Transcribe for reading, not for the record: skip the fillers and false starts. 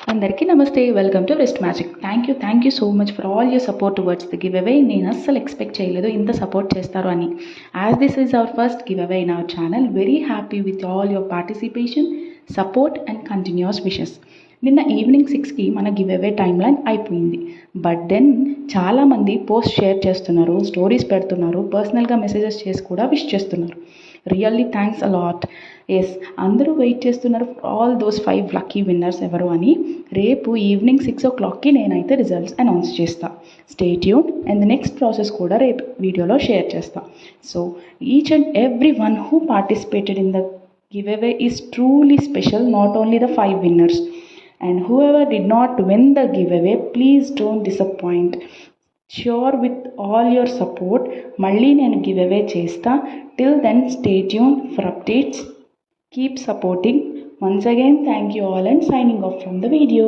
అందరికీ నమస్తే. Welcome to west magic. Thank you so much for all your support towards the give away. నేను అస్సలు expect చేయలేదు ఇంత సపోర్ట్ చేస్తారు అని. As this is our first give away in our channel, very happy with all your participation, support and continuous wishes. నిన్న evening 6కి మన give away time line అయిపోయింది. బట్ దెన్ చాలామంది పోస్ట్ షేర్ చేస్తున్నారు, స్టోరీస్ పెడుతున్నారు, పర్సనల్గా మెసేజెస్ చేసి కూడా విష్ చేస్తున్నారు. Really thanks a lot. ఎస్, అందరూ వెయిట్ చేస్తున్నారు ఆల్ దోస్ 5 లక్కీ విన్నర్స్ ఎవరు అని. రేపు ఈవినింగ్ 6 o'clockకి నేనైతే రిజల్ట్స్ అనౌన్స్ చేస్తా. Stay tune and the next process కూడా రేపు వీడియోలో షేర్ చేస్తా. So each and every one who participated in the give away is truly special, not only the 5 winners. And whoever did not win the giveaway, please don't disappoint. Sure, with all your support, మళ్ళీ నేను giveaway చేస్తా. Till then, stay tuned for updates. Keep supporting. Once again, thank you all and signing off from the video.